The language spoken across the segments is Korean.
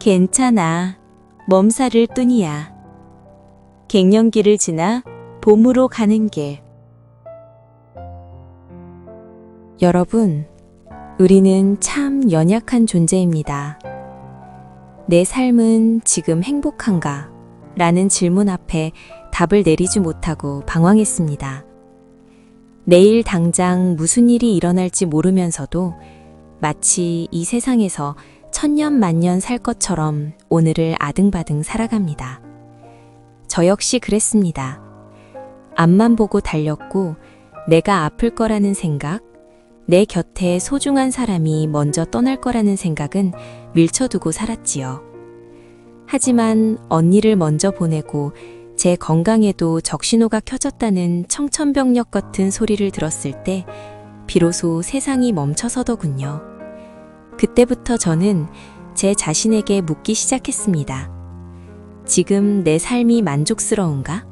괜찮아. 몸살일 뿐이야. 갱년기를 지나 봄으로 가는 길. 여러분, 우리는 참 연약한 존재입니다. 내 삶은 지금 행복한가? 라는 질문 앞에 답을 내리지 못하고 방황했습니다. 내일 당장 무슨 일이 일어날지 모르면서도 마치 이 세상에서 천년만년 살 것처럼 오늘을 아등바등 살아갑니다. 저 역시 그랬습니다. 앞만 보고 달렸고 내가 아플 거라는 생각, 내 곁에 소중한 사람이 먼저 떠날 거라는 생각은 밀쳐두고 살았지요. 하지만 언니를 먼저 보내고 제 건강에도 적신호가 켜졌다는 청천벽력 같은 소리를 들었을 때 비로소 세상이 멈춰서더군요. 그때부터 저는 제 자신에게 묻기 시작했습니다. 지금 내 삶이 만족스러운가?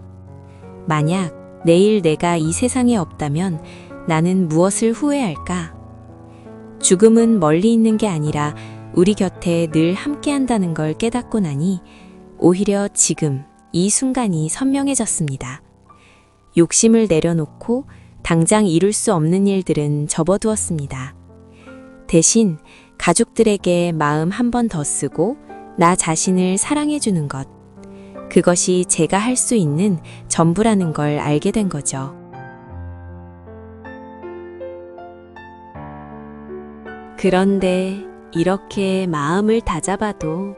만약 내일 내가 이 세상에 없다면 나는 무엇을 후회할까? 죽음은 멀리 있는 게 아니라 우리 곁에 늘 함께한다는 걸 깨닫고 나니 오히려 지금 이 순간이 선명해졌습니다. 욕심을 내려놓고 당장 이룰 수 없는 일들은 접어두었습니다. 대신 가족들에게 마음 한 번 더 쓰고 나 자신을 사랑해주는 것, 그것이 제가 할 수 있는 전부라는 걸 알게 된 거죠. 그런데 이렇게 마음을 다잡아도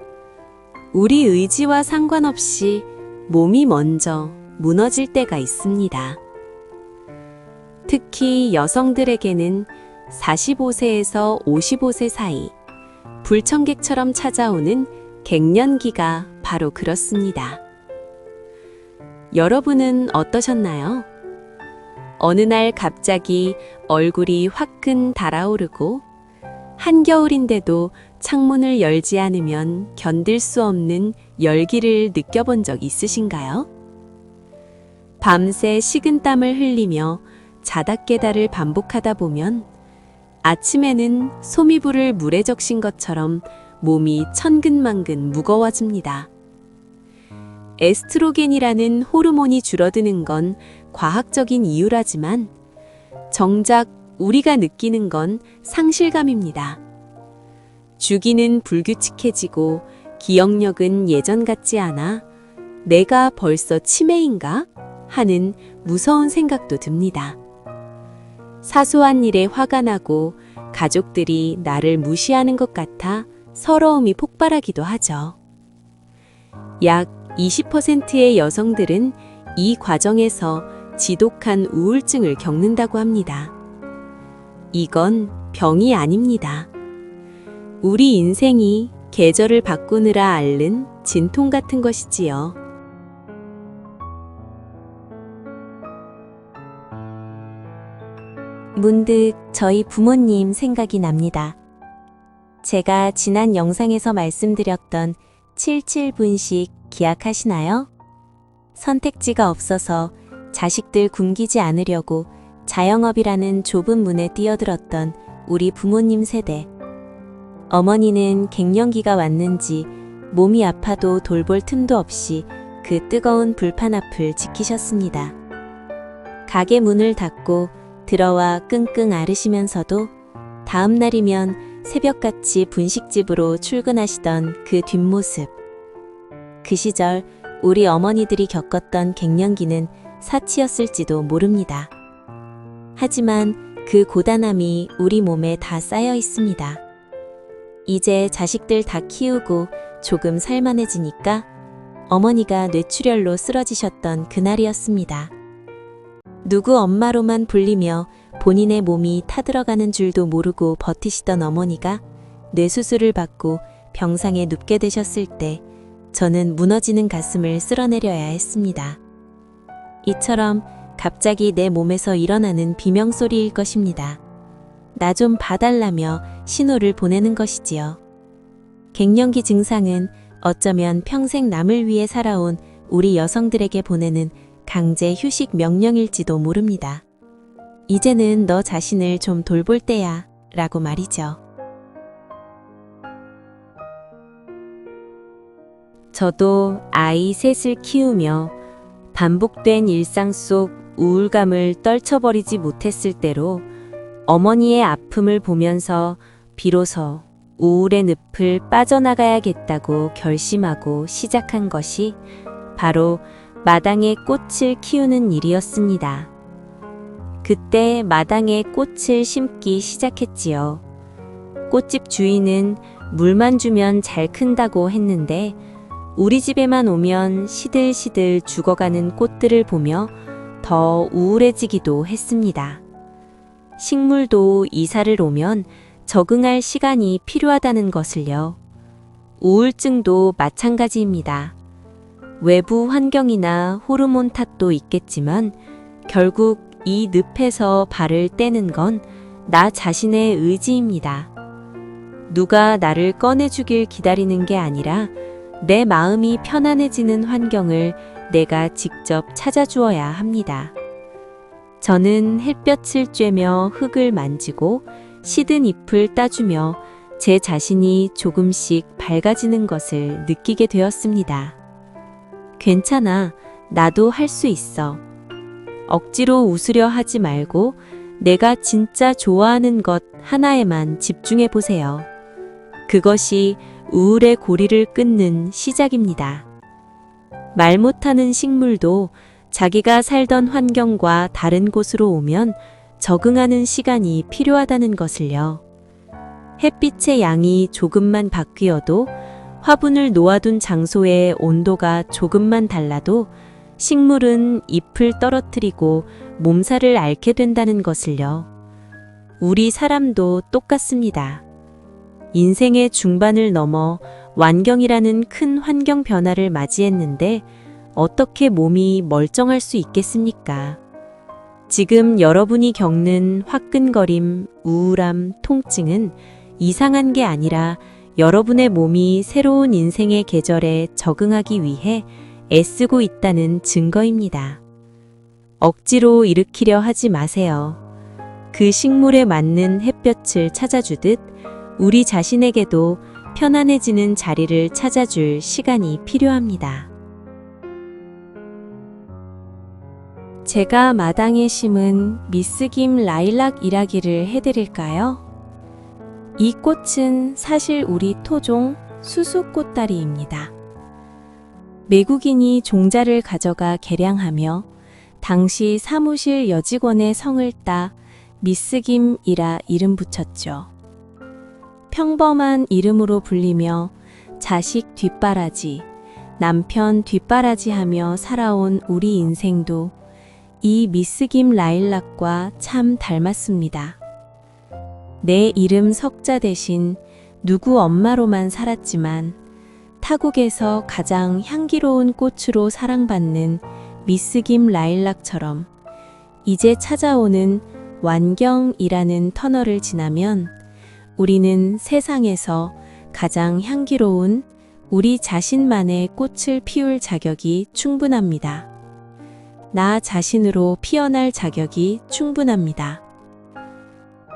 우리 의지와 상관없이 몸이 먼저 무너질 때가 있습니다. 특히 여성들에게는 45세에서 55세 사이 불청객처럼 찾아오는 갱년기가 바로 그렇습니다. 여러분은 어떠셨나요? 어느 날 갑자기 얼굴이 화끈 달아오르고 한겨울인데도 창문을 열지 않으면 견딜 수 없는 열기를 느껴본 적 있으신가요? 밤새 식은땀을 흘리며 자다 깨다를 반복하다 보면 아침에는 소미불을 물에 적신 것처럼 몸이 천근만근 무거워집니다. 에스트로겐이라는 호르몬이 줄어드는 건 과학적인 이유라지만 정작 우리가 느끼는 건 상실감입니다. 주기는 불규칙해지고 기억력은 예전 같지 않아 내가 벌써 치매인가? 하는 무서운 생각도 듭니다. 사소한 일에 화가 나고 가족들이 나를 무시하는 것 같아 서러움이 폭발하기도 하죠. 약 20%의 여성들은 이 과정에서 지독한 우울증을 겪는다고 합니다. 이건 병이 아닙니다. 우리 인생이 계절을 바꾸느라 앓는 진통 같은 것이지요. 문득 저희 부모님 생각이 납니다. 제가 지난 영상에서 말씀드렸던 77분식 기억하시나요? 선택지가 없어서 자식들 굶기지 않으려고 자영업이라는 좁은 문에 뛰어들었던 우리 부모님 세대. 어머니는 갱년기가 왔는지 몸이 아파도 돌볼 틈도 없이 그 뜨거운 불판 앞을 지키셨습니다. 가게 문을 닫고 들어와 끙끙 앓으시면서도 다음 날이면 새벽같이 분식집으로 출근하시던 그 뒷모습. 그 시절 우리 어머니들이 겪었던 갱년기는 사치였을지도 모릅니다. 하지만 그 고단함이 우리 몸에 다 쌓여 있습니다. 이제 자식들 다 키우고 조금 살만해지니까 어머니가 뇌출혈로 쓰러지셨던 그날이었습니다. 누구 엄마로만 불리며 본인의 몸이 타들어가는 줄도 모르고 버티시던 어머니가 뇌수술을 받고 병상에 눕게 되셨을 때 저는 무너지는 가슴을 쓸어내려야 했습니다. 이처럼 갑자기 내 몸에서 일어나는 비명소리일 것입니다. 나 좀 봐달라며 신호를 보내는 것이지요. 갱년기 증상은 어쩌면 평생 남을 위해 살아온 우리 여성들에게 보내는 강제 휴식 명령일지도 모릅니다. 이제는 너 자신을 좀 돌볼 때야 라고 말이죠. 저도 아이 셋을 키우며 반복된 일상 속 우울감을 떨쳐버리지 못했을 때로 어머니의 아픔을 보면서 비로소 우울의 늪을 빠져나가야겠다고 결심하고 시작한 것이 바로 마당에 꽃을 키우는 일이었습니다. 그때 마당에 꽃을 심기 시작했지요. 꽃집 주인은 물만 주면 잘 큰다고 했는데 우리 집에만 오면 시들시들 죽어가는 꽃들을 보며 더 우울해지기도 했습니다. 식물도 이사를 오면 적응할 시간이 필요하다는 것을요. 우울증도 마찬가지입니다. 외부 환경이나 호르몬 탓도 있겠지만 결국 이 늪에서 발을 떼는 건 나 자신의 의지입니다. 누가 나를 꺼내주길 기다리는 게 아니라 내 마음이 편안해지는 환경을 내가 직접 찾아주어야 합니다. 저는 햇볕을 쬐며 흙을 만지고 시든 잎을 따주며 제 자신이 조금씩 밝아지는 것을 느끼게 되었습니다. 괜찮아, 나도 할 수 있어. 억지로 웃으려 하지 말고 내가 진짜 좋아하는 것 하나에만 집중해 보세요. 그것이 우울의 고리를 끊는 시작입니다. 말 못하는 식물도 자기가 살던 환경과 다른 곳으로 오면 적응하는 시간이 필요하다는 것을요. 햇빛의 양이 조금만 바뀌어도 화분을 놓아둔 장소의 온도가 조금만 달라도 식물은 잎을 떨어뜨리고 몸살을 앓게 된다는 것을요. 우리 사람도 똑같습니다. 인생의 중반을 넘어 완경이라는 큰 환경 변화를 맞이했는데 어떻게 몸이 멀쩡할 수 있겠습니까? 지금 여러분이 겪는 화끈거림, 우울함, 통증은 이상한 게 아니라 여러분의 몸이 새로운 인생의 계절에 적응하기 위해 애쓰고 있다는 증거입니다. 억지로 일으키려 하지 마세요. 그 식물에 맞는 햇볕을 찾아주듯 우리 자신에게도 편안해지는 자리를 찾아줄 시간이 필요합니다. 제가 마당에 심은 미스김 라일락 이야기를 해드릴까요? 이 꽃은 사실 우리 토종 수수꽃다리입니다. 외국인이 종자를 가져가 개량하며 당시 사무실 여직원의 성을 따 미스김이라 이름 붙였죠. 평범한 이름으로 불리며 자식 뒷바라지, 남편 뒷바라지 하며 살아온 우리 인생도 이 미스김 라일락과 참 닮았습니다. 내 이름 석자 대신 누구 엄마로만 살았지만 타국에서 가장 향기로운 꽃으로 사랑받는 미스김 라일락처럼 이제 찾아오는 완경이라는 터널을 지나면 우리는 세상에서 가장 향기로운 우리 자신만의 꽃을 피울 자격이 충분합니다. 나 자신으로 피어날 자격이 충분합니다.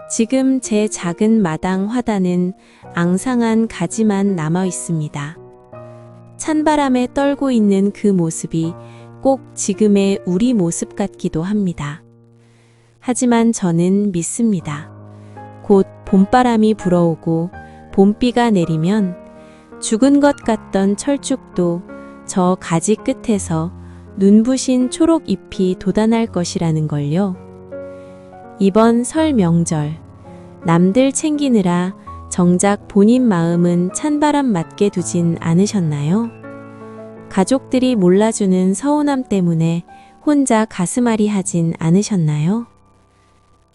지금 제 작은 마당 화단은 앙상한 가지만 남아 있습니다. 찬바람에 떨고 있는 그 모습이 꼭 지금의 우리 모습 같기도 합니다. 하지만 저는 믿습니다. 곧 봄바람이 불어오고 봄비가 내리면 죽은 것 같던 철쭉도 저 가지 끝에서 눈부신 초록 잎이 돋아날 것이라는 걸요. 이번 설 명절, 남들 챙기느라 정작 본인 마음은 찬바람 맞게 두진 않으셨나요? 가족들이 몰라주는 서운함 때문에 혼자 가슴앓이 하진 않으셨나요?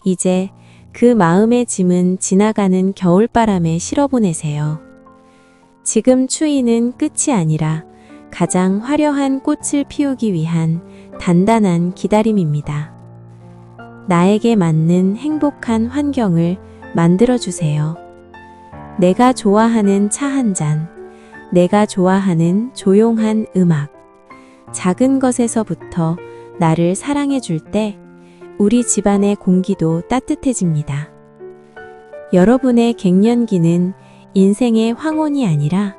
이제 그 마음의 짐은 지나가는 겨울바람에 실어보내세요. 지금 추위는 끝이 아니라 가장 화려한 꽃을 피우기 위한 단단한 기다림입니다. 나에게 맞는 행복한 환경을 만들어주세요. 내가 좋아하는 차 한 잔, 내가 좋아하는 조용한 음악, 작은 것에서부터 나를 사랑해줄 때 우리 집안의 공기도 따뜻해집니다. 여러분의 갱년기는 인생의 황혼이 아니라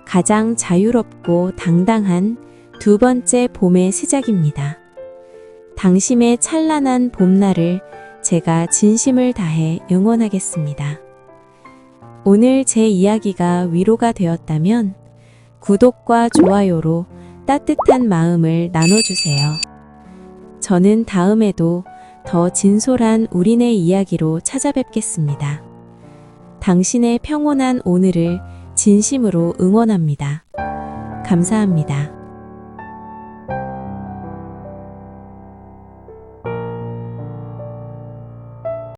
가장 자유롭고 당당한 두 번째 봄의 시작입니다. 당신의 찬란한 봄날을 제가 진심을 다해 응원하겠습니다. 오늘 제 이야기가 위로가 되었다면 구독과 좋아요로 따뜻한 마음을 나눠주세요. 저는 다음에도 더 진솔한 우리네 이야기로 찾아뵙겠습니다. 당신의 평온한 오늘을 진심으로 응원합니다. 감사합니다.